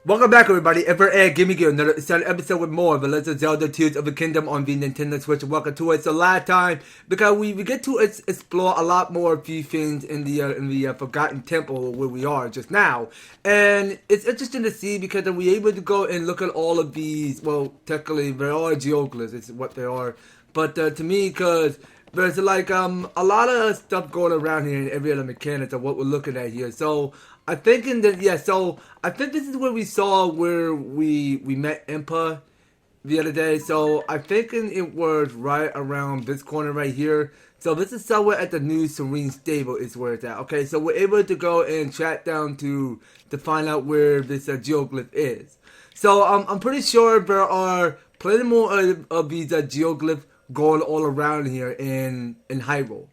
Welcome back, everybody. Give me another exciting episode with more of the Legend of Zelda Tears of the Kingdom on the Nintendo Switch. Welcome to it. So last time, because we get to explore a lot more of few things in the Forgotten Temple where we are just now, and it's interesting to see because we're able to go and look at all of these. Well, technically, they are geoglyphs. It's what they are, but to me, because there's like a lot of stuff going around here in every other mechanics of what we're looking at here. So I think so I think this is where we saw where we met Impa the other day. So I think it was right around this corner right here. So this is somewhere at the new Serene Stable is where it's at. Okay, so we're able to go and track down to find out where this geoglyph is. So I'm pretty sure there are plenty more of these geoglyphs going all around here in Hyrule.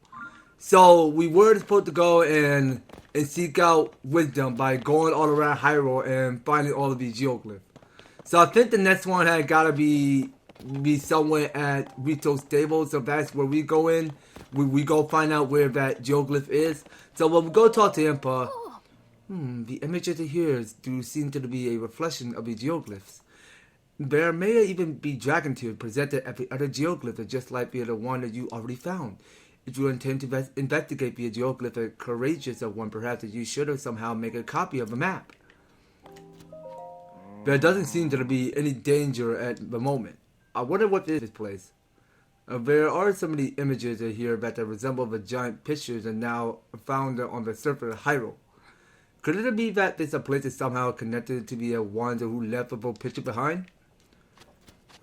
So we were supposed to go and seek out wisdom by going all around Hyrule and finding all of these geoglyphs. So I think the next one had gotta be somewhere at Rito's stable. So that's where we go in. We go find out where that geoglyph is. So when we go talk to Impa, the images here do seem to be a reflection of the geoglyphs. There may even be dragon tears presented at the other geoglyph, just like the other one that you already found. If you intend to investigate the geoglyph, a courageous of one, perhaps that you should have somehow make a copy of the map. There doesn't seem to be any danger at the moment. I wonder what is this place. There are so many images here that resemble the giant pictures and now found on the surface of Hyrule. Could it be that this place is somehow connected to the ones who left the picture behind?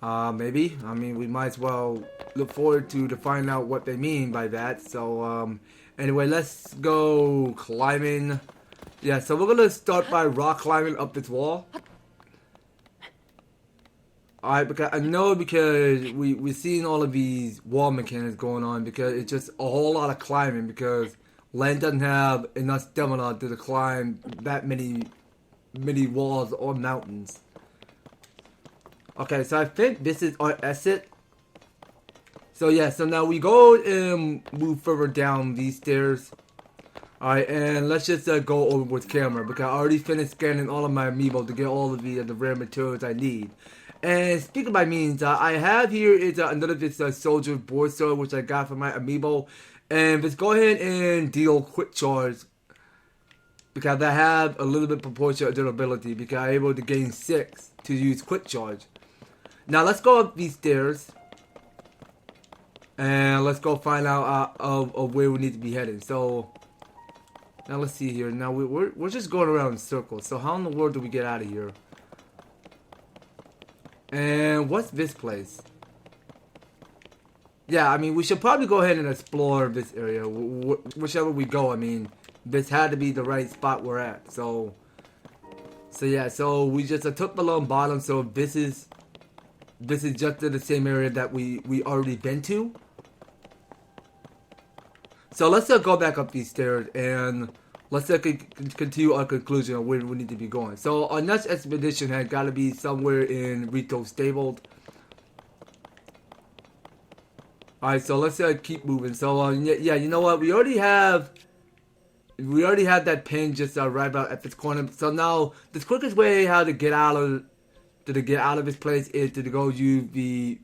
Maybe. I mean, we might as well look forward to find out what they mean by that. So, anyway, let's go climbing. Yeah, so we're gonna start by rock climbing up this wall. Alright, because I know because we're seeing all of these wall mechanics going on because it's just a whole lot of climbing because Lane doesn't have enough stamina to climb that many walls or mountains. Okay, so I think this is our exit. So yeah, so now we go and move further down these stairs. Alright, and let's just go over with camera because I already finished scanning all of my amiibo to get all of the rare materials I need. And speaking by means, I have here is another this soldier board sword which I got from my amiibo. And let's go ahead and deal quick charge because I have a little bit proportional durability because I'm able to gain 6 to use quick charge. Now let's go up these stairs and let's go find out of where we need to be heading. So now let's see here. Now we're just going around in circles. So how in the world do we get out of here? And what's this place? Yeah, I mean we should probably go ahead and explore this area. Whichever we go, I mean this had to be the right spot we're at. So yeah, so we just took the long bottom. So this is just the same area that we already been to. So let's go back up these stairs and let's continue our conclusion of where we need to be going. So our next expedition had got to be somewhere in Rito's stable. Alright, so let's keep moving. So yeah, you know what? We already have that pin just right about at this corner. So now the quickest way how to get out of this place is to go use the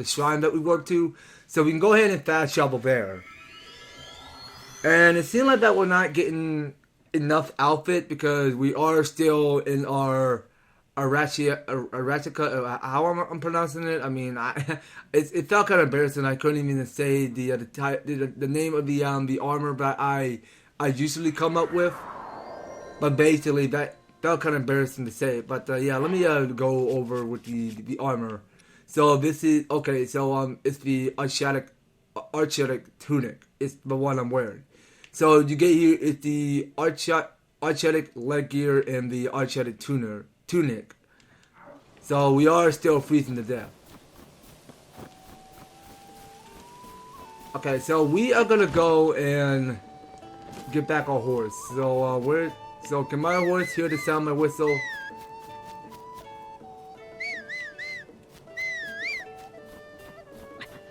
shrine that we worked to. So we can go ahead and fast travel there. And it seems like that we're not getting enough outfit because we are still in our Arachica. How I'm pronouncing it? I mean, it felt kind of embarrassing. I couldn't even say the name of the armor that I usually come up with. But basically that felt kind of embarrassing to say it, but yeah, let me go over with the armor. So this is okay. So it's the archetic tunic. It's the one I'm wearing. So you get here it's the archetic leg gear and the archetic tunic. So we are still freezing to death. Okay, so we are gonna go and get back our horse. So So can my horse hear the sound of my whistle?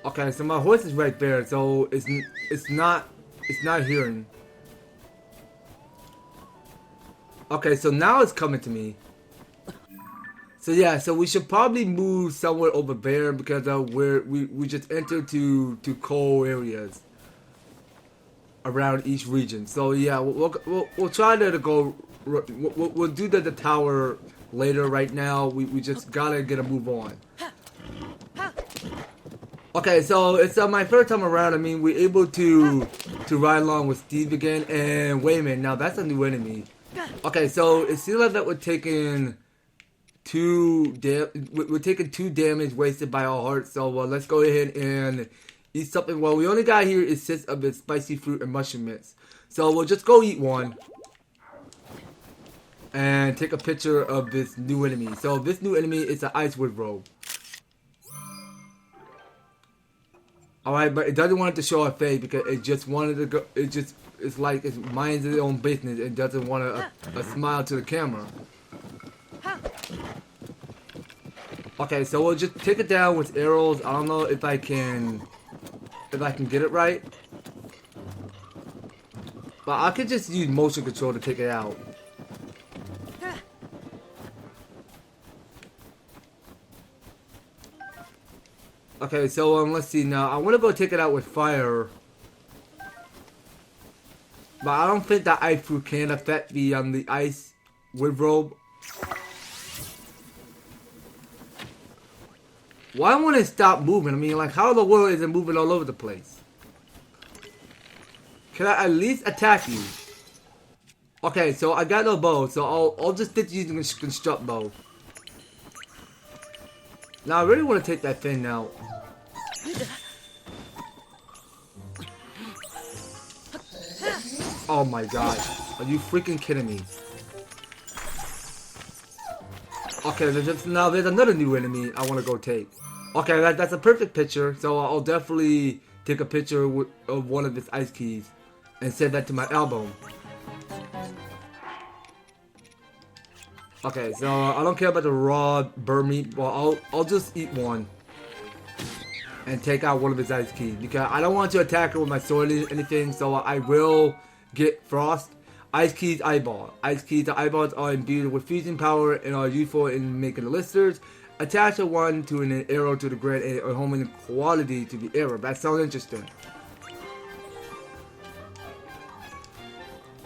Okay, so my horse is right there, so it's not hearing. Okay, so now it's coming to me. So yeah, so we should probably move somewhere over there because we just entered to coal areas around each region. So yeah, we'll try to go. We'll do the tower later. Right now, we just gotta get a move on. Okay, so it's my first time around. I mean, we're able to ride along with Steve again. And wait a minute, now that's a new enemy. Okay, so it seems like that we're taking we're taking 2 damage wasted by our heart. So let's go ahead and eat something. Well, we only got here is 6 of it, spicy fruit and mushroom mints. So we'll just go eat one and take a picture of this new enemy. So this new enemy is an ice robe. Alright, but it doesn't want it to show a face because it just wanted to go. It's like it minds its own business. It doesn't want a smile to the camera. Okay, so we'll just take it down with arrows. I don't know if I can get it right, but I could just use motion control to take it out. Okay, so let's see now. I want to go take it out with fire, but I don't think that ice fruit can affect the ice robe. Why won't it stop moving? I mean, like, how in the world is it moving all over the place? Can I at least attack you? Okay, so I got no bow, so I'll just stick using a construct bow. Now I really want to take that thing out. Oh my god. Are you freaking kidding me? Okay, now there's another new enemy I want to go take. Okay, that's a perfect picture. So I'll definitely take a picture of one of his ice keys and send that to my album. Okay, so I don't care about the raw bird meat. Well, I'll just eat one and take out one of his ice keys because I don't want to attack her with my sword or anything. So I will get frost. Ice keys eyeball. Ice keys eyeballs are imbued with fusion power and are useful in making the listers. Attach a one to an arrow to the grid or homing quality to the arrow. That sounds interesting.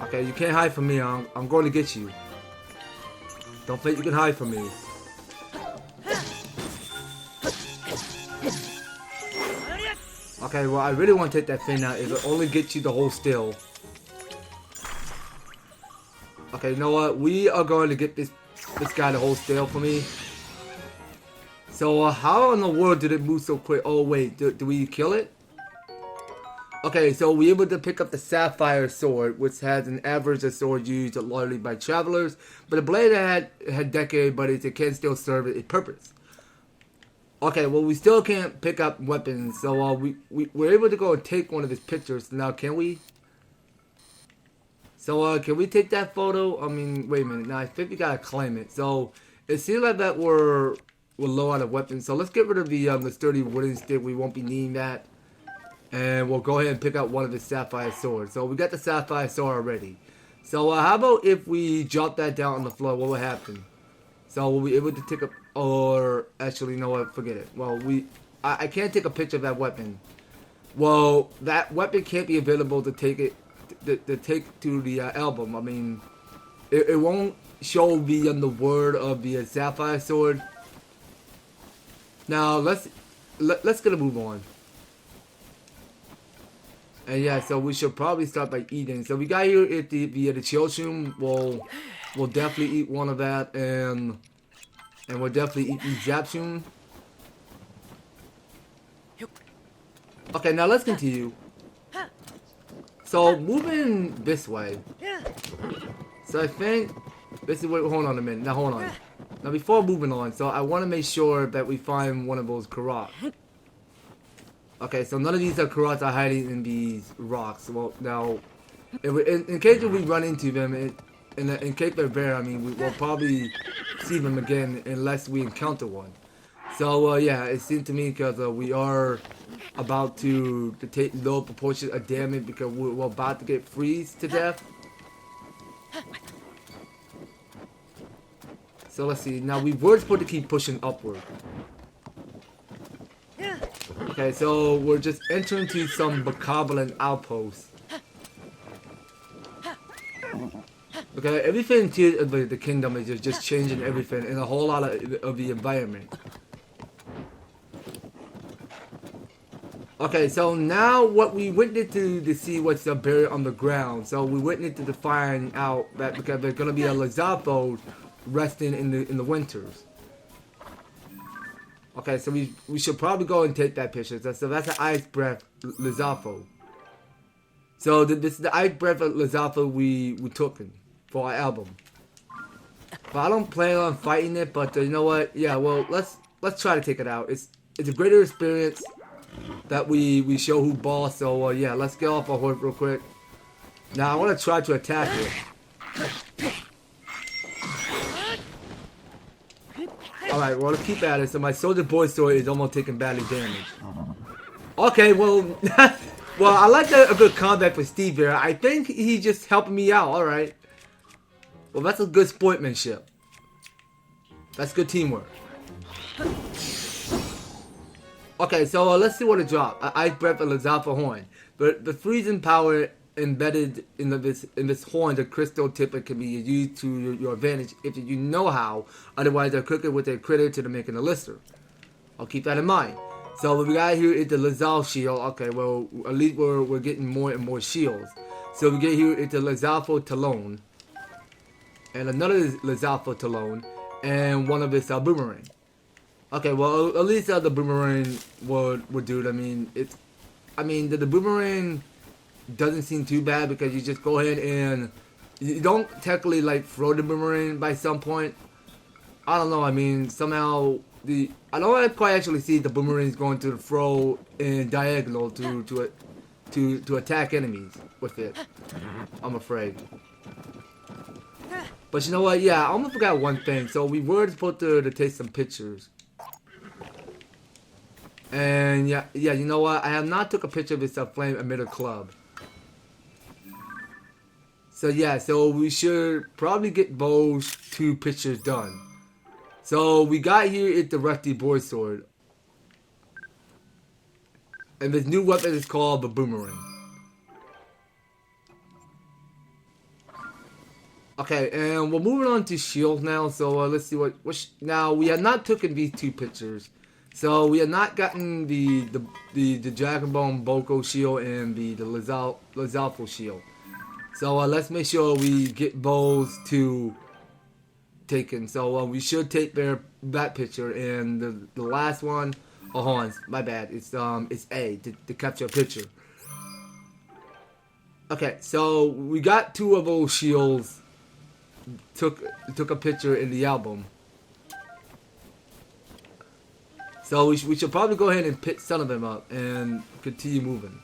Okay, you can't hide from me. I'm going to get you. Don't think you can hide from me. Okay, well, I really want to take that thing out. It'll only get you to hold still. Okay, you know what? We are going to get this guy to hold still for me. So, how in the world did it move so quick? Oh, wait. Do we kill it? Okay, so we're able to pick up the Sapphire Sword, which has an average of sword used largely by travelers. But the blade had decade, but it can still serve a purpose. Okay, well, we still can't pick up weapons. So, we're able to go and take one of his pictures. Now, can we? So, can we take that photo? I mean, wait a minute. Now, I think we gotta claim it. So, it seems like that we're low out of weapons. So, let's get rid of the sturdy wooden stick. We won't be needing that. And we'll go ahead and pick up one of his Sapphire Swords. So, we got the Sapphire Sword already. So, how about if we drop that down on the floor? What will happen? So, we'll be able to take up... Or, actually, you know what? Forget it. Well, I can't take a picture of that weapon. Well, that weapon can't be available to take it... To take to the album. I mean, it won't show the word of the Sapphire Sword. Now let's get a move on. And yeah, so we should probably start by eating. So we got here at the Children. We'll definitely eat one of that, and we'll definitely eat the Zapshun. Okay, now let's continue. So, moving this way. So, I think this is what. Hold on a minute. Now, hold on. Now, before moving on, so I want to make sure that we find one of those Karats. Okay, so none of these Karats are hiding in these rocks. Well, now, in case we run into them, in case they're there, I mean, we'll probably see them again unless we encounter one. So, yeah, it seemed to me because we are about to take low proportions of damage because we're about to get freeze to death. so let's see. Now we were supposed to keep pushing upward. Okay, so we're just entering to some Bokoblin outposts. Okay, everything here of the kingdom is just changing everything and a whole lot of the environment. Okay, so now what we went to see what's buried on the ground. So we went to find out that because there's gonna be a Lizalfo resting in the winters. Okay, so we should probably go and take that picture. So that's an Ice Breath Lizalfo. So this is the Ice Breath Lizalfo we took in for our album. But I don't plan on fighting it. But you know what? Yeah, well let's try to take it out. It's a greater experience that we show who boss. So yeah, let's get off our horse real quick. Now I want to try to attack it. Alright, well let's keep at it. So my Soldier Boy sword is almost taking badly damage. Okay, well well I like a good combat for Steve here. I think he's just helping me out. Alright. Well that's a good sportsmanship. That's good teamwork. Okay, so let's see what it dropped. Ice Breath and Lizalfo Horn. But the freezing power embedded in this horn, the crystal tip, can be used to your advantage if you know how. Otherwise, they're cooking with a critter to make an lister. I'll keep that in mind. So what we got here is the Lizal shield. Okay, well at least we're getting more and more shields. So we get here is the Lizalfo Talon, and another Lizalfo Talon, and one of his boomerang. Okay, well at least the boomerang would do it. I mean the boomerang doesn't seem too bad because you just go ahead and you don't technically like throw the boomerang by some point. I don't know. I mean somehow I don't quite actually see the boomerangs going to throw in diagonal to attack enemies with it. I'm afraid. But you know what? Yeah, I almost forgot one thing. So we were supposed to take some pictures. And yeah, you know what? I have not took a picture of this Flame Emitter Club. So yeah, so we should probably get those 2 pictures done. So we got here is the Rusty Board Sword. And this new weapon is called the Boomerang. Okay, and we're moving on to shield now. So let's see what now we have not taken these 2 pictures. So we have not gotten the Dragon Bone Boko shield and the Lizalfo shield. So let's make sure we get those 2 taken. So we should take that picture, and the last one. Oh, hold on, my bad. It's A to capture a picture. Okay, so we got 2 of those shields. Took a picture in the album. So we should probably go ahead and pick some of them up and continue moving.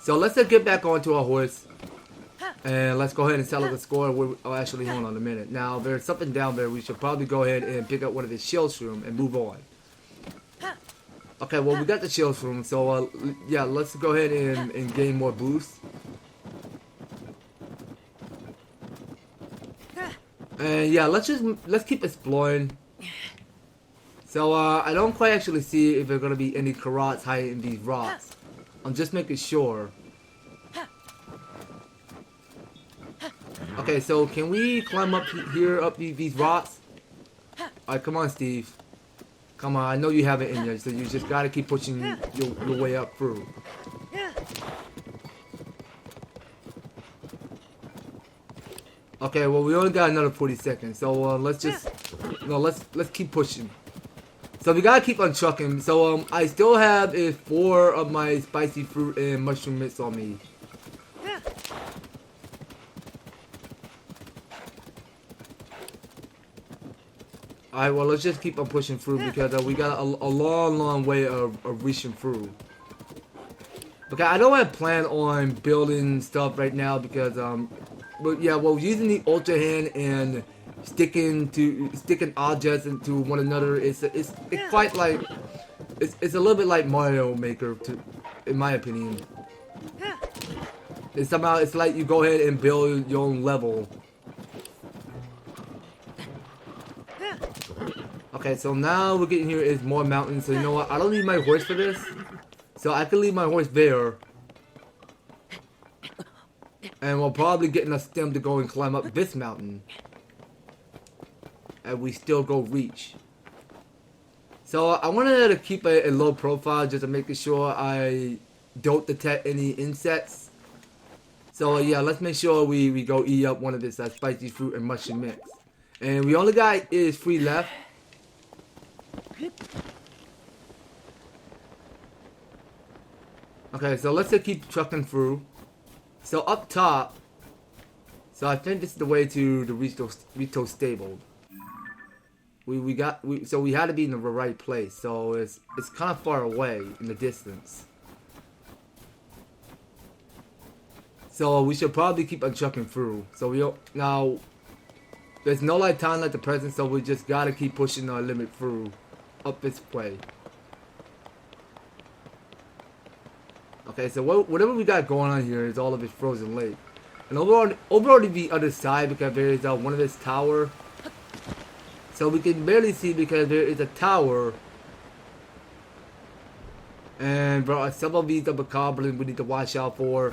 So let's get back onto our horse. And let's go ahead and settle the score. Oh, actually, hold on a minute. Now, there's something down there. We should probably go ahead and pick up one of the shield shrooms and move on. Okay, well, we got the shield shroom. So, yeah, let's go ahead and gain more boost. And, yeah, let's keep exploring. So, I don't quite actually see if there are going to be any Karats hiding in these rocks. I'm just making sure. Okay, so can we climb up here, up these rocks? Alright, come on, Steve. Come on, I know you have it in you, so you just gotta keep pushing your way up through. Okay, well we only got another 40 seconds, so let's keep pushing. So we gotta keep on trucking. So I still have 4 of my spicy fruit and mushroom mix on me. Alright, well let's just keep on pushing through because we got a long way of reaching through. Okay, I don't have plan on building stuff right now because but yeah, well using the Ultra Hand and sticking objects into one another it's quite like it's a little bit like Mario Maker in my opinion. It's like you go ahead and build your own level. Okay, so now we're getting here is more mountains. So you know what? I don't need my horse for this. So I can leave my horse there. And we'll probably get enough stem to go and climb up this mountain. And we still go reach. So I wanted to keep a low profile just to make sure I don't detect any insects. So yeah, let's make sure we go eat up one of this spicy fruit and mushroom mix. And we only got is 3 left. Okay, so let's just keep trucking through. So up top, so I think this is the way to the Rito stable. So we had to be in the right place. So it's kind of far away in the distance. So we should probably keep on trucking through. So now there's no like time like the present, so we just gotta keep pushing our limit through up this way. Okay, so whatever we got going on here is all of it frozen lake. And over on the other side, because there is one of this tower. So we can barely see because there is a tower. And bro, some of these double goblins we need to watch out for.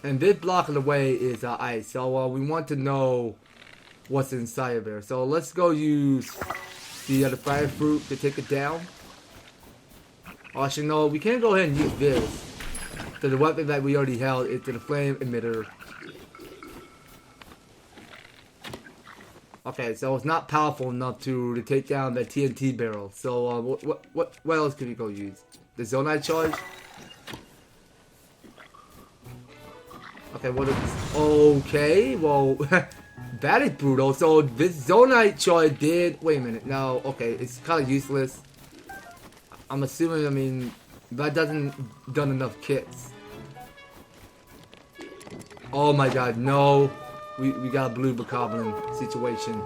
And this block of the way is ice. So we want to know what's inside of there. So let's go use the fire fruit to take it down. Actually, no, we can't go ahead and use this. So the weapon that we already held is the flame emitter. Okay, so it's not powerful enough to take down the TNT barrel. So what else can we go use? The Zonite charge? Okay, what is... Okay, well... that is brutal. So this Zonite charge did... Wait a minute. No, okay, it's kind of useless. I'm assuming, I mean, that doesn't done enough kits. Oh my god, no. We got a blue bokoblin situation.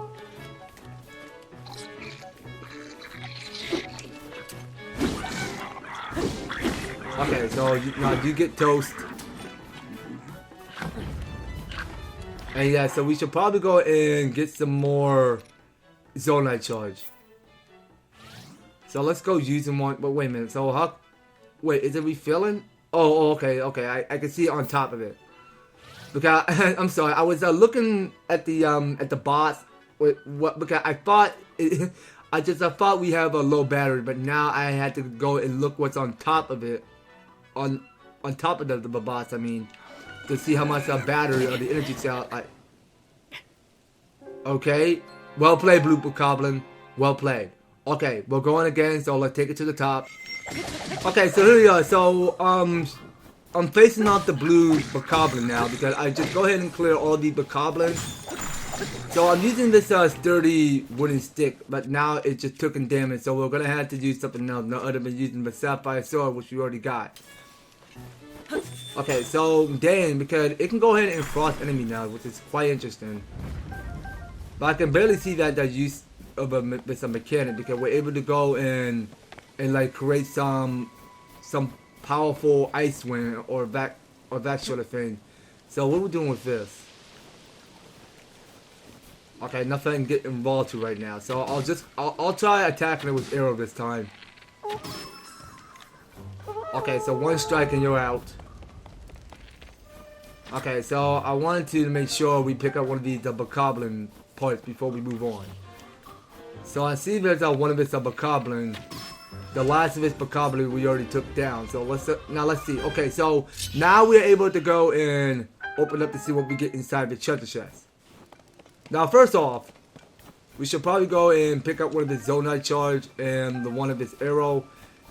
Okay, so you get toast. And yeah, so we should probably go and get some more Zonite charge. So let's go using one. But wait a minute. So how? Wait, is it refilling? Oh, okay. I can see it on top of it. Because I'm sorry, I was looking at the box. Because I thought I thought we have a low battery, but now I had to go and look what's on top of it, on top of the box. I mean, to see how much battery or the energy cell. Okay, well played, Blue Bokoblin. Well played. Okay, we're going again, so let's take it to the top. Okay, so here we are. So I'm facing off the blue bokoblin now because I just go ahead and clear all the bokoblins. So I'm using this sturdy wooden stick, but now it just took damage, so we're gonna have to use something else, no other than using the sapphire sword, which we already got. Okay, so dang, because it can go ahead and frost enemy now, which is quite interesting. But I can barely see that use of a mechanic because we're able to go and like create some powerful ice wind or that sort of thing. So what are we doing with this? Okay, nothing I can get involved to right now. So I'll try attacking it with arrow this time. Okay, so one strike and you're out. Okay, so I wanted to make sure we pick up one of these bokoblin parts before we move on. So I see there's one of its bokoblin. The last of its bokoblin we already took down. So let's see. Okay, so now we're able to go and open up to see what we get inside the treasure chest. Now first off, we should probably go and pick up one of the Zonite charge and the one of its arrow.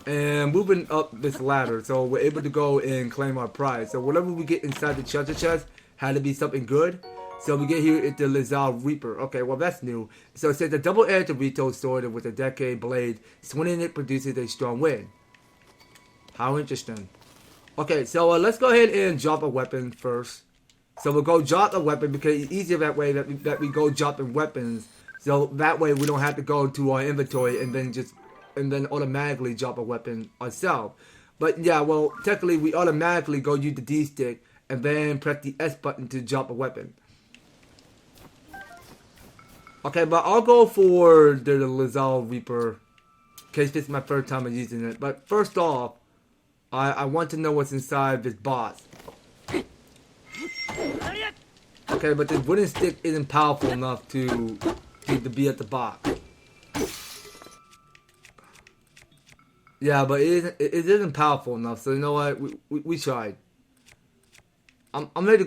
And moving up this ladder, so we're able to go and claim our prize. So whatever we get inside the treasure chest had to be something good. So we get here at the Lizard Reaper. Okay, well that's new. So it says a double-edged Rito sword with a decade blade. Swinging it produces a strong wind. How interesting. Okay, so let's go ahead and drop a weapon first. So we'll go drop a weapon because it's easier that way that we go dropping weapons. So that way we don't have to go to our inventory and then automatically drop a weapon ourselves. But yeah, well, technically we automatically go use the D stick and then press the S button to drop a weapon. Okay, but I'll go for the Lizal Reaper. In case this is my first time of using it. But first off, I want to know what's inside this box. Okay, but the wooden stick isn't powerful enough to be at the box. Yeah, but it isn't powerful enough. So you know what? We tried. I'm ready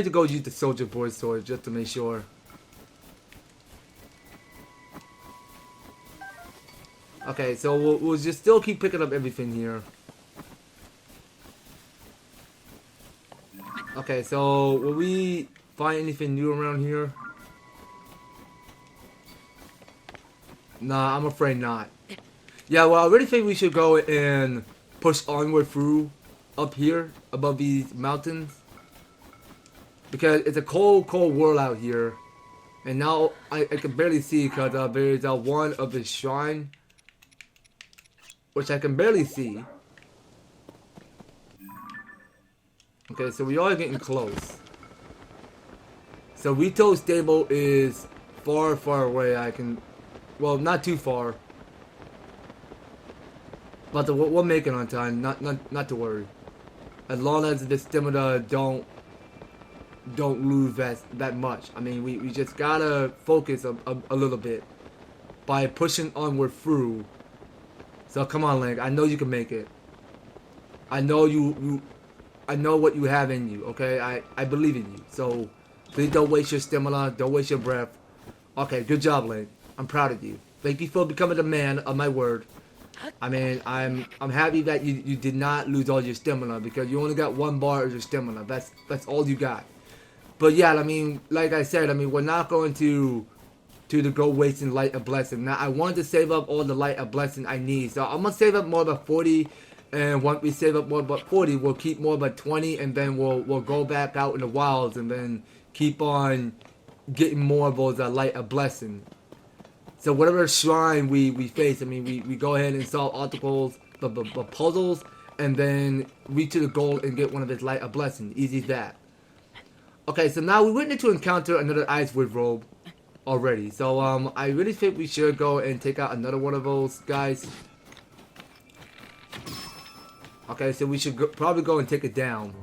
to go use the Soldier Boy sword just to make sure. Okay, so we'll just still keep picking up everything here. Okay, so will we find anything new around here? Nah, I'm afraid not. Yeah, well, I really think we should go and push onward through up here above these mountains. Because it's a cold world out here. And now I can barely see because there's one of the shrine, which I can barely see. Okay, so we are getting close. So Rito's stable is far away. Well, not too far. But we'll make it on time. Not to worry. As long as the stamina don't lose that much. I mean, we just gotta focus a little bit by pushing onward through. So come on, Link. I know you can make it. I know I know what you have in you. Okay, I believe in you. So please don't waste your stamina. Don't waste your breath. Okay, good job, Link. I'm proud of you. Thank you for becoming a man of my word. I mean, I'm happy that you did not lose all your stamina because you only got 1 bar of your stamina. That's all you got. But yeah, I mean, like I said, I mean, we're not going to go wasting light of blessing. Now, I wanted to save up all the light of blessing I need. So I'm going to save up more about 40. And once we save up more about 40, we'll keep more about 20. And then we'll go back out in the wilds and then keep on getting more of those light of blessing. So whatever shrine we face, I mean, we go ahead and solve obstacles, the puzzles, and then reach to the goal and get one of his light of blessing. Easy as that. Okay, so now we went into encounter another Ice Wood Robe already. So I really think we should go and take out another one of those guys. Okay, so we should probably go and take it down.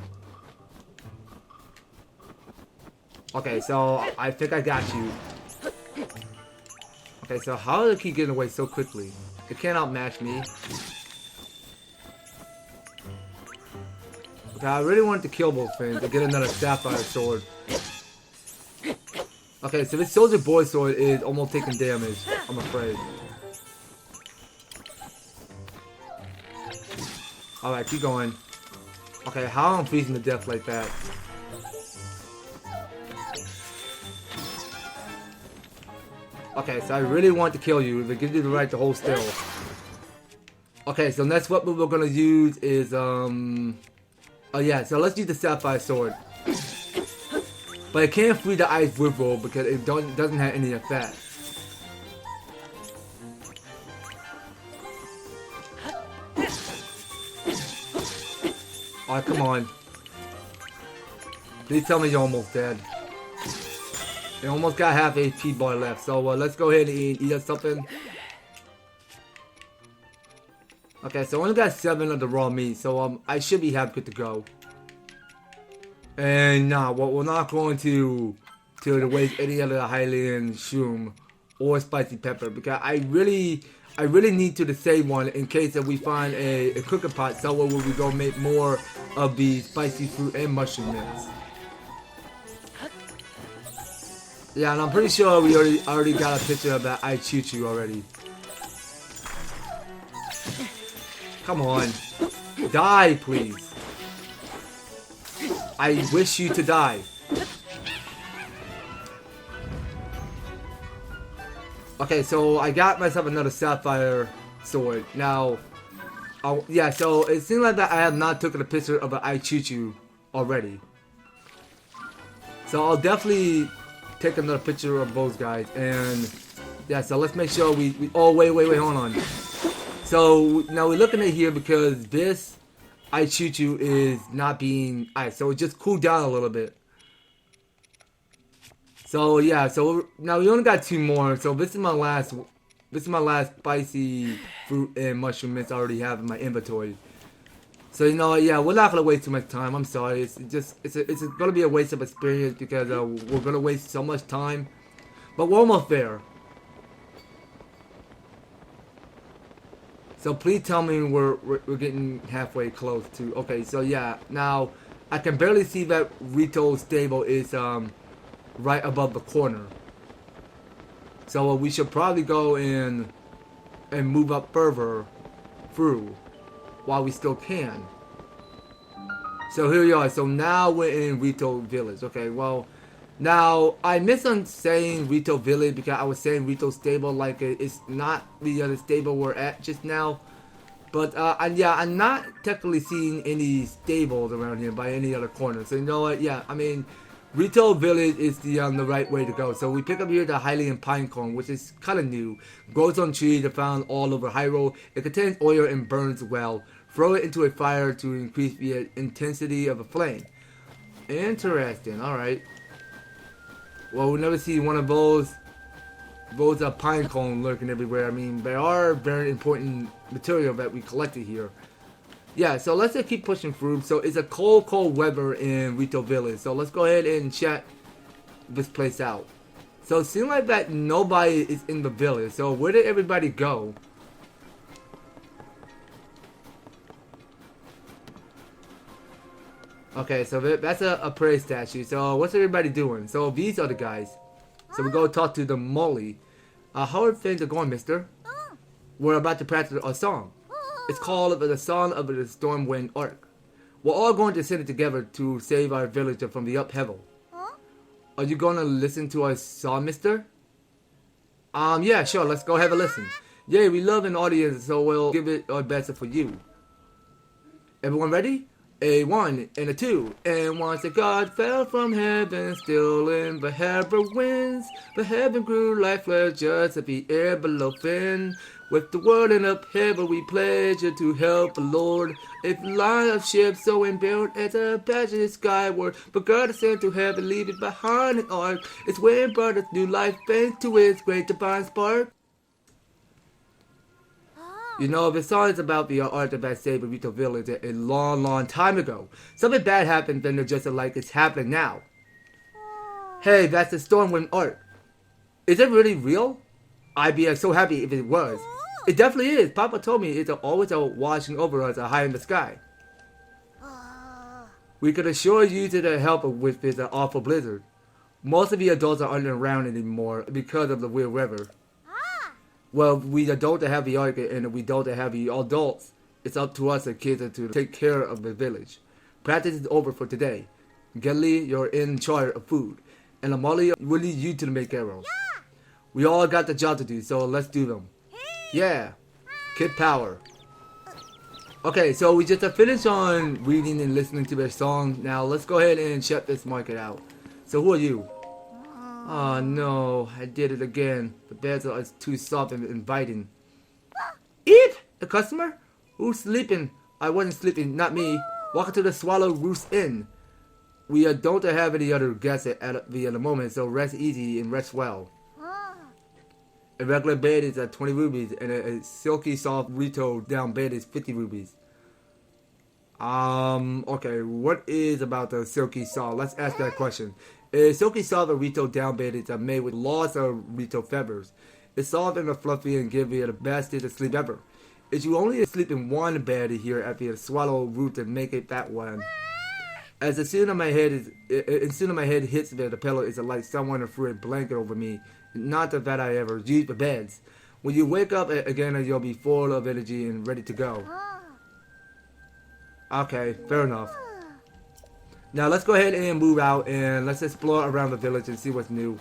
Okay, so I think I got you. Okay, so how do they keep getting away so quickly? It can't outmatch me. Okay, I really wanted to kill both things to get another Sapphire Sword. Okay, so this Soldier Boy Sword is almost taking damage, I'm afraid. Alright, keep going. Okay, how am I freezing to death like that? Okay, so I really want to kill you. They give you the right to hold still. Okay, so next weapon we're gonna use is oh yeah, so let's use the Sapphire Sword. But it can't free the Ice Wood Robe because it doesn't have any effect. Alright, come on. Please tell me you're almost dead. You almost got half HP bar left, so let's go ahead and eat us something. Okay, so I only got 7 of the raw meat, so I should be happy to go. And nah, well, we're not going to waste any other Hylian shroom or spicy pepper because I really need to save one in case that we find a cooking pot somewhere where we go make more of the spicy fruit and mushroom mix. Yeah, and I'm pretty sure we already got a picture of that I Choo Choo already. Come on. Die, please. I wish you to die. Okay, so I got myself another Sapphire Sword. Now, yeah, so it seems like that I have not taken a picture of an I Choo Choo already. So I'll definitely take another picture of those guys. And yeah, so let's make sure we oh, wait, hold on. So now we're looking at here because this I Choo Choo is not being ice. So it just cooled down a little bit. So yeah, so now we only got 2 more. So this is my last. This is my last spicy fruit and mushroom mix I already have in my inventory. So you know what? Yeah, we're not gonna waste too much time. I'm sorry. It's gonna be a waste of experience because we're gonna waste so much time. But we're almost there. So please tell me we're getting halfway close to. Okay, so yeah, now I can barely see that Rito's stable is right above the corner. So we should probably go in and move up further through while we still can. So here we are. So now we're in Rito Village. Okay, well, now I missed on saying Rito Village because I was saying Rito Stable like it's not the other stable we're at just now. But yeah, I'm not technically seeing any stables around here by any other corner. So you know what? Yeah, I mean, Rito Village is the right way to go. So we pick up here the Hylian Pinecone, which is kind of new. Grows on trees that found all over Hyrule. It contains oil and burns well. Throw it into a fire to increase the intensity of a flame. Interesting. All right. Well, we'll never see one of those pine cone lurking everywhere. I mean, they are very important material that we collected here. Yeah, so let's just keep pushing through. So it's a cold weather in Rito Village. So let's go ahead and check this place out. So it seems like that nobody is in the village. So where did everybody go? Okay, so that's a prayer statue. So what's everybody doing? So these are the guys. So we go talk to the Molly. How are things going, mister? We're about to practice a song. It's called the Song of the Stormwind Ark. We're all going to sing it together to save our village from the upheaval. Are you going to listen to our song, mister? Yeah, sure. Let's go have a listen. Yeah, we love an audience, so we'll give it our best for you. Everyone ready? A 1 and a 2, and once a god fell from heaven, still in the heaven winds. The heaven grew lifeless just at the air below fin. With the world in upheaval, we pledge to help the Lord. A line of ships so imbued as a passage skyward, but God is sent to heaven, leaving behind an ark. It's when brought us new life thanks to His great divine spark. You know, the song is about the art that saved Rito Village a long time ago. Something bad happened, then they're just like it's happening now. Hey, that's the Stormwind Ark. Is it really real? I'd be so happy if it was. It definitely is. Papa told me it's always watching over us high in the sky. We could assure you to the help with this awful blizzard. Most of the adults aren't around anymore because of the weird weather. Well, we don't have the ark and we don't have the adults. It's up to us, the kids, to take care of the village. Practice is over for today. Gelly, you're in charge of food. And Amalia, we'll leave you to make arrows. Yeah. We all got the job to do, so let's do them. Yeah. Kid power. Okay, so we just finished on reading and listening to their song. Now let's go ahead and check this market out. So who are you? Oh no, I did it again. The beds are too soft and inviting. Eat! A customer? Who's sleeping? I wasn't sleeping, not me. Welcome to the Swallow Roost Inn. We don't have any other guests at the moment, so rest easy and rest well. A regular bed is 20 rubies, and a silky soft Rito down bed is 50 rubies. Okay, what is about the silky soft? Let's ask that question. A silky soft Rito down bed is made with lots of Rito feathers. It's soft and fluffy and give you the best day to sleep ever. If you only sleep in one bed here at the swallow root and make it that one. As soon as my head hits the pillow, it's like someone threw a blanket over me. Not that I ever used the beds. When you wake up again, you'll be full of energy and ready to go. Okay, fair enough. Now let's go ahead and move out and let's explore around the village and see what's new.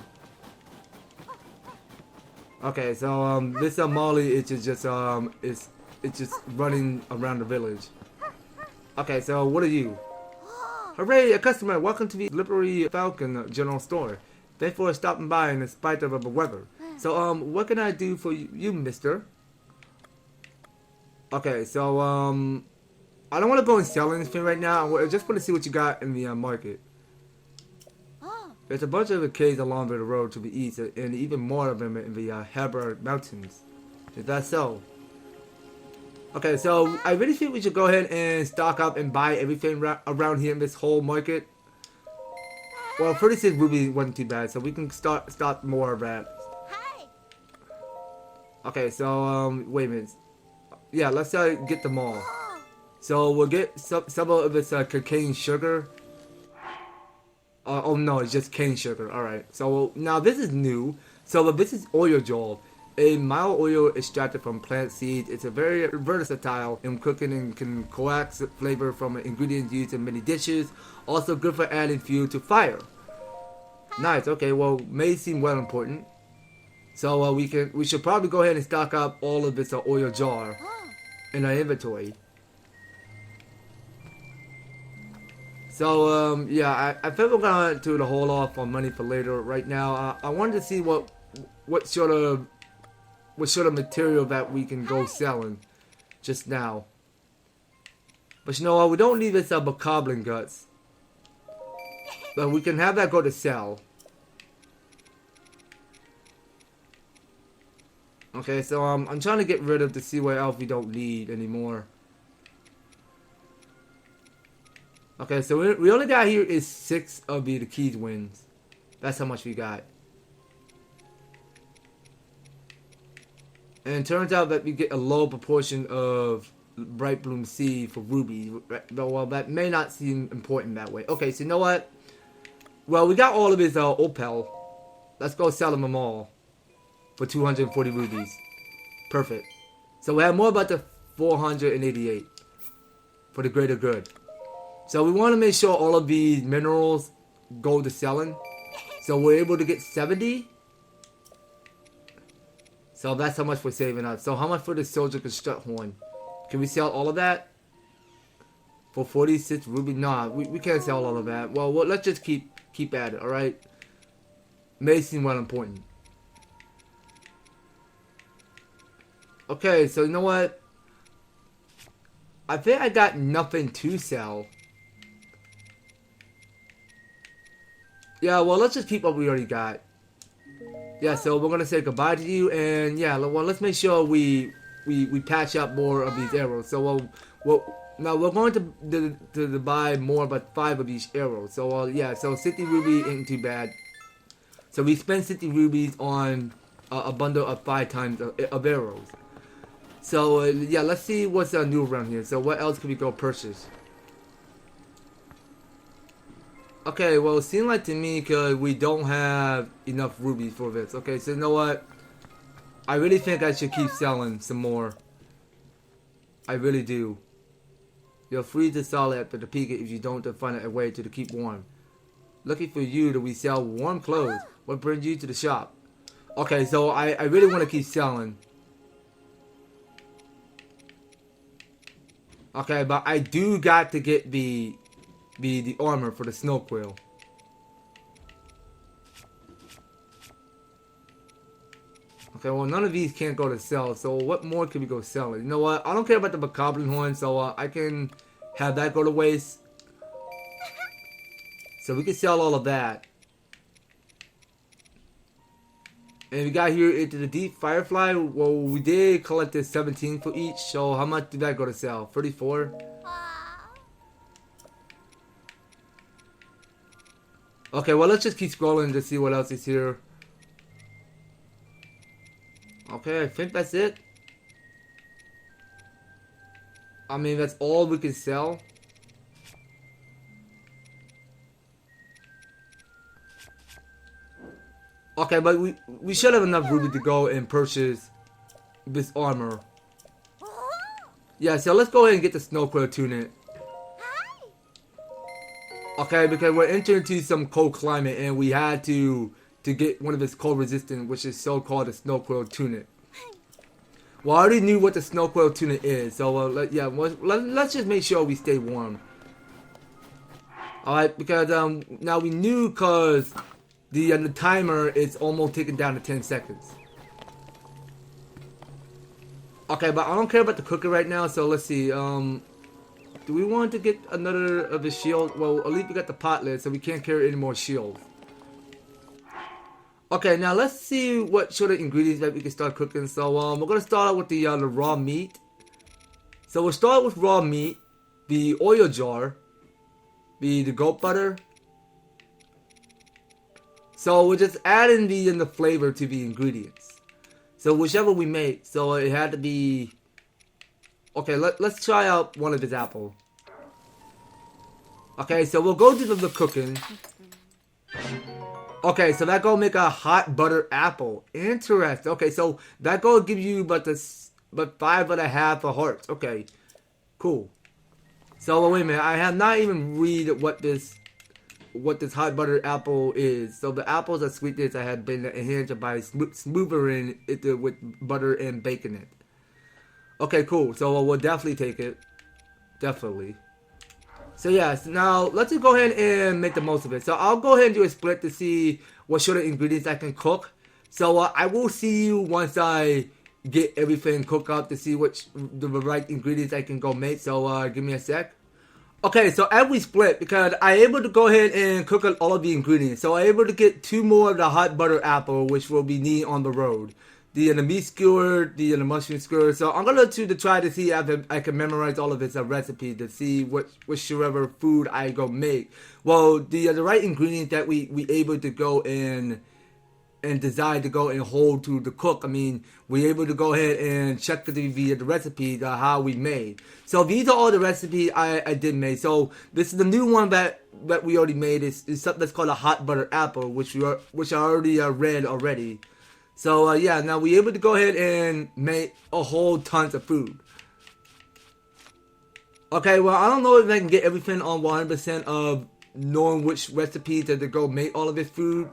Okay, so this Molly is just it's just running around the village. Okay, so what are you? Hooray, a customer! Welcome to the Slippery Falcon General Store. Thanks for stopping by in spite of the weather. So what can I do for you, mister? Okay, so I don't want to go and sell anything right now. I just want to see what you got in the market. There's a bunch of caves along the road to the east, and even more of them in the Heber Mountains. Is that so? Okay, so I really think we should go ahead and stock up and buy everything around here in this whole market. Well, 36 ruby wasn't too bad, so we can start more of that. Okay, so wait a minute. Yeah, let's get them all. So we'll get some of this cocaine sugar. Oh no, it's just cane sugar. Alright, so now this is new. So this is oil gel. A mild oil extracted from plant seeds. It's a very versatile in cooking and can coax flavor from ingredients used in many dishes. Also good for adding fuel to fire. Nice. Okay, well, may seem well important. So we should probably go ahead and stock up all of this oil jar in our inventory. So yeah, I think we're gonna do the hold off on money for later. Right now, I wanted to see what sort of material that we can go selling just now. But you know what? We don't need this bokoblin guts, but we can have that go to sell. Okay, so I'm trying to get rid of to see what else we don't need anymore. Okay, so we only got here is 6 of the keys wins. That's how much we got. And it turns out that we get a low proportion of bright bloom seed for ruby. Well, that may not seem important that way. Okay, so you know what? Well, we got all of his opal. Let's go sell them all for 240 rubies. Perfect. So we have more about the 488 for the greater good. So we want to make sure all of these minerals go to selling. So we're able to get 70. So that's how much we're saving up. So how much for the soldier construct horn? Can we sell all of that? For 46 ruby? Nah, we can't sell all of that. Well, let's just keep at it, alright? May seem well important. Okay, so you know what? I think I got nothing to sell. Yeah, well, let's just keep what we already got. Yeah, so we're gonna say goodbye to you, and yeah, well, let's make sure we patch up more of these arrows. So now we're going to buy more, but 5 of each arrow. So yeah, so 60 ruby ain't too bad. So we spend 60 rubies on a bundle of 5 times of arrows. So yeah, let's see what's new around here. So what else can we go purchase? Okay, well, it seems like to me because we don't have enough rubies for this. Okay, so you know what? I really think I should keep selling some more. I really do. You're free to sell at the peak if you don't find a way to keep warm. Lucky for you that we sell warm clothes. What brings you to the shop? Okay, so I really want to keep selling. Okay, but I do got to get the armor for the snow quill. Okay, well, none of these can't go to sell, so what more can we go selling? You know what? I don't care about the bokoblin horn, so I can have that go to waste. So we can sell all of that. And we got here into the deep firefly. Well, we did collect this 17 for each, so how much did that go to sell? 34? Okay, well, let's just keep scrolling to see what else is here. Okay, I think that's it. I mean, that's all we can sell. Okay, but we should have enough ruby to go and purchase this armor. Yeah, so let's go ahead and get the snow quill tunic. Okay, because we're entering into some cold climate and we had to get one of its cold resistant, which is so-called the snow quill tunic. Well, I already knew what the snow quill tunic is, so let's just make sure we stay warm. Alright, because now we knew because the timer is almost taken down to 10 seconds. Okay, but I don't care about the cooker right now, so let's see. Do we want to get another of the shield? Well, at least we got the pot lid, so we can't carry any more shields. Okay, now let's see what sort of ingredients that we can start cooking. So we're gonna start out with the raw meat. So we'll start with raw meat, the oil jar, the goat butter. So we're just adding the flavor to the ingredients. So whichever we make, so it had to be. Okay, let's try out one of this apple. Okay, so we'll go to the cooking. Okay, so that gonna make a hot butter apple. Interesting. Okay, so that gonna give you but 5.5 hearts. Okay, cool. So wait a minute, I have not even read what this hot butter apple is. So the apples are sweetness I had been enhanced by smoothing it with butter and bacon it. Okay, cool. So we'll definitely take it. Definitely. So yes, now let's just go ahead and make the most of it. So I'll go ahead and do a split to see what sort of ingredients I can cook. So I will see you once I get everything cooked up to see which the right ingredients I can go make. So give me a sec. Okay, so as we split, because I'm able to go ahead and cook all of the ingredients. So I'm able to get 2 more of the hot butter apple, which will be needed on the road. The meat skewer, the mushroom skewer. So I'm gonna to try to see if I can memorize all of its recipe to see whichever food I go make. Well, the right ingredients that we able to go and decide to go and hold to the cook. I mean, we able to go ahead and check the recipe, how we made. So these are all the recipes I did make. So this is the new one that we already made. Is something that's called a hot butter apple, which I already read already. So yeah, now we able to go ahead and make a whole tons of food. Okay, well I don't know if I can get everything on 100% of knowing which recipes to go make all of this food.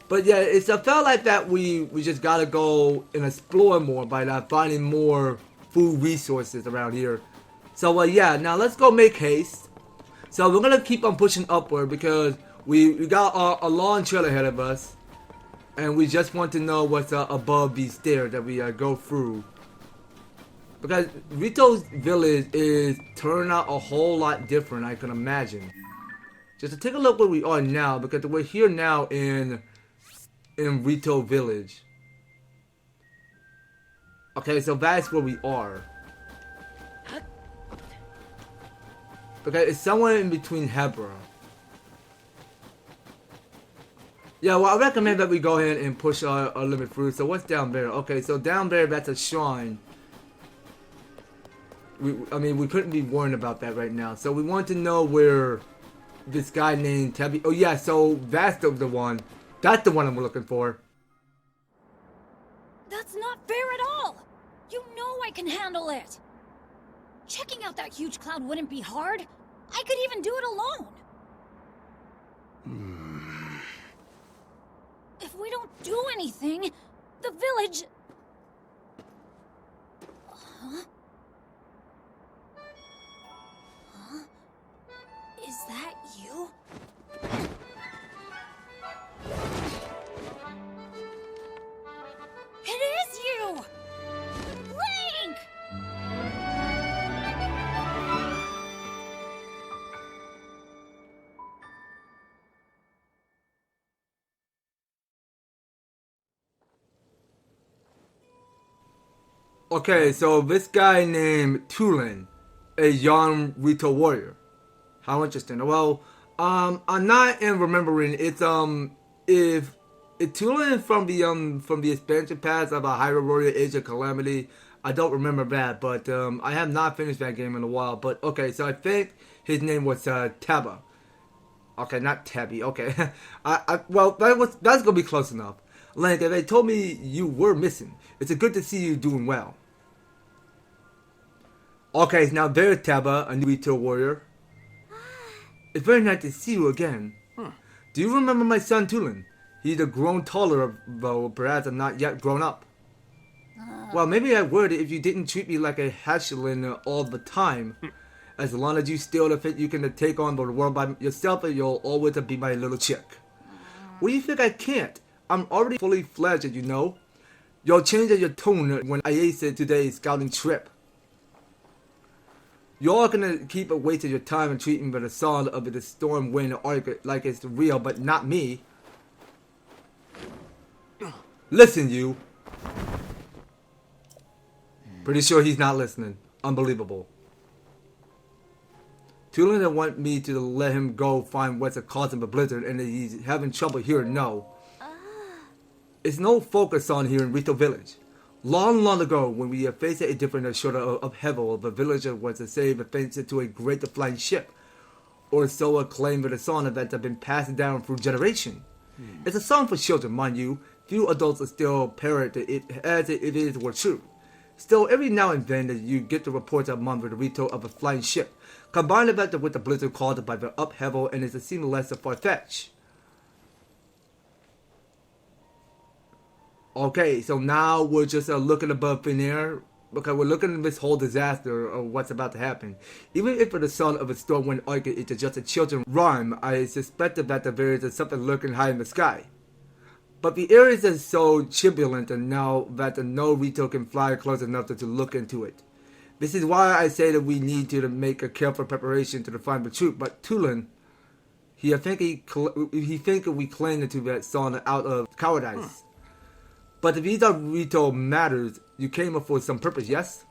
But yeah, I felt like that we just gotta go and explore more by finding more food resources around here. So yeah, now let's go make haste. So we're gonna keep on pushing upward because we got a long trail ahead of us. And we just want to know what's above these stairs that we go through. Because Rito Village is turning out a whole lot different, I can imagine. Just to take a look where we are now, because we're here now in Rito Village. Okay, so that's where we are. Okay, it's somewhere in between Hebra. Yeah, well, I recommend that we go ahead and push our limit through. So what's down there? Okay, so down there, that's a shrine. I mean, we couldn't be worrying about that right now. So we want to know where this guy named Teba. Oh yeah, so that's the one. That's the one I'm looking for. That's not fair at all. You know I can handle it. Checking out that huge cloud wouldn't be hard. I could even do it alone. If we don't do anything, the village... Huh? Huh? Is that you? It is you! Link! Okay, so this guy named Tulin, a young Rito warrior. How interesting. Well, I'm not in remembering. It's if Tulin from the expansion pass of a Hyrule Warrior Age of Calamity. I don't remember that, but I have not finished that game in a while. But okay, so I think his name was Teba. Okay, not Tabby. Okay, well that's gonna be close enough. Link, they told me you were missing. It's good to see you doing well. Okay, now there's Teba, a new Rito warrior. It's very nice to see you again. Do you remember my son Tulin? He's a grown taller, though perhaps I'm not yet grown up. Well, maybe I would if you didn't treat me like a hatchling all the time. As long as you still fit, you can take on the world by yourself, and you'll always be my little chick. What do you think I can't? I'm already fully fledged, you know. You'll change your tone when I ace today's scouting trip. You're gonna keep wasting your time and treating me with the song of the Stormwind Ark like it's real, but not me. Listen, you. Pretty sure he's not listening. Unbelievable. Tulin want me to let him go find what's causing the blizzard, and he's having trouble here. No. It's no focus on here in Rito Village. Long, long ago, when we faced a different sort of upheaval, the villager was to save a fence into a great flying ship, or so a claim of a song that had been passed down through generation. It's a song for children, mind you. Few adults still parrot it as if it is were true. Still, every now and then you get the reports among the Rito of a flying ship, combined with the blizzard caused by the upheaval, and it seems less far-fetched. Okay, so now we're just looking above thin air, because we're looking at this whole disaster of what's about to happen. Even if the son of a Stormwind Ark is just a children's rhyme, I suspected that there is something lurking high in the sky. But the air is so turbulent and now that no Rito can fly close enough to look into it. This is why I say that we need to make a careful preparation to find the truth. But Tulin, he think we claim to that son out of cowardice. But if these are Rito matters, you came up for some purpose, yes?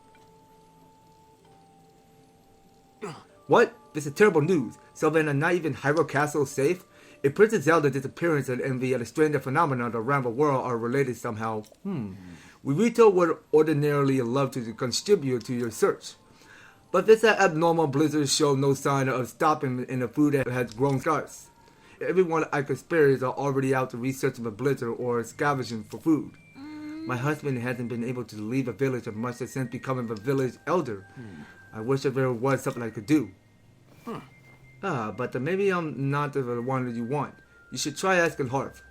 What? This is terrible news. So then not even Hyrule Castle is safe? If Princess Zelda's disappearance and the strange phenomena around the world are related somehow, we Rito would ordinarily love to contribute to your search. But this abnormal blizzard showed no sign of stopping in the food that has grown scarce. Everyone I could spare is already out to researching the blizzard or scavenging for food. My husband hasn't been able to leave the village much since becoming the village elder. I wish there was something I could do. But maybe I'm not the one that you want. You should try asking Harf.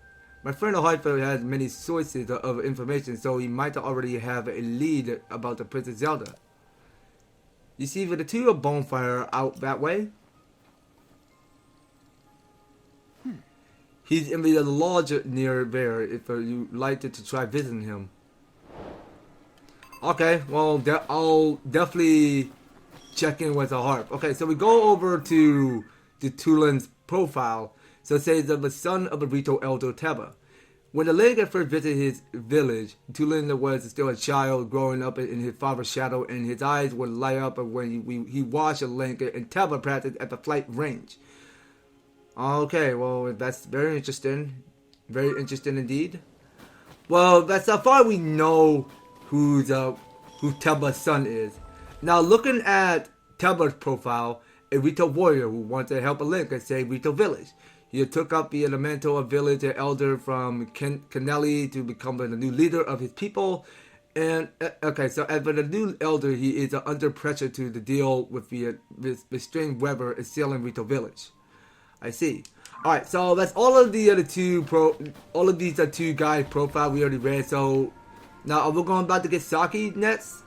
My friend Harf has many sources of information, so he might already have a lead about the Princess Zelda. You see, the two are bonfire out that way. He's in the lodge near there if you like to try visiting him. Okay, well, I'll definitely check in with a harp. Okay, so we go over to Tulin's profile. So it says that the son of the Rito elder Teba. When the Link at first visited his village, Tulin was still a child growing up in his father's shadow, and his eyes would light up when he watched a Link and Teba practice at the flight range. Okay, well, that's very interesting. Very interesting indeed. Well, that's how far we know who Teba's son is. Now, looking at Teba's profile, a Rito warrior who wanted to help a Link at, say, Rito Village. He took up the elemental village elder from Kennelly to become the new leader of his people. And, okay, so as for the new elder, he is under pressure to deal with the strange weather assailing Rito Village. I see. Alright, so that's all of the other these two guys' profile we already read. So now are we about to get Saki next?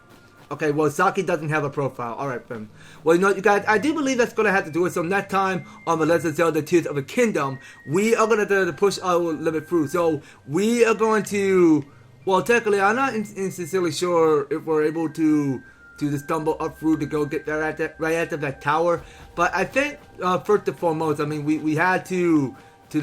Okay, well, Saki doesn't have a profile. Alright, then. Well, you know, you guys, I do believe that's going to have to do it. So next time on the Legend of Zelda Tears of the Kingdom, we are going to push our limit through. So we are going to, well, technically, I'm not sincerely sure if we're able to just stumble up through to go get there right after that tower. But I think, first and foremost, I mean, we had to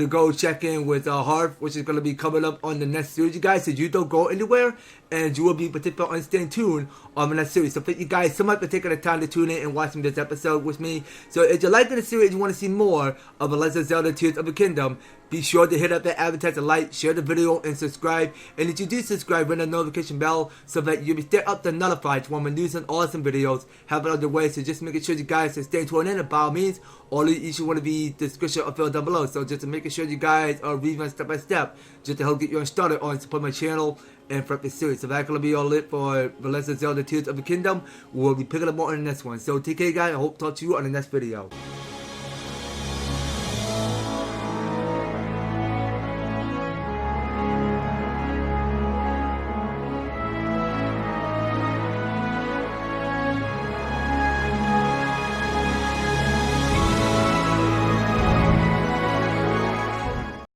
go check in with Harf, which is going to be coming up on the next series, you guys. So you don't go anywhere, and you will be particularly on staying tuned on the next series. So thank you guys so much for taking the time to tune in and watching this episode with me. So if you're liking the series and you want to see more of the Legend of Zelda Tears of the Kingdom, be sure to hit up that advertisement, like, share the video, and subscribe. And if you do subscribe, ring the notification bell so that you'll be stay up to notified when my news and awesome videos have it on the way. So just making sure you guys are staying tuned in. And by all means, all of you should want to be description or filled down below. So just to making sure you guys are reading step by step, just to help get you started on support my channel and for this series. So that's going to be all it for the Legend of Zelda Tears of the Kingdom. We'll be picking up more on the next one. So take care, guys. I hope to talk to you on the next video.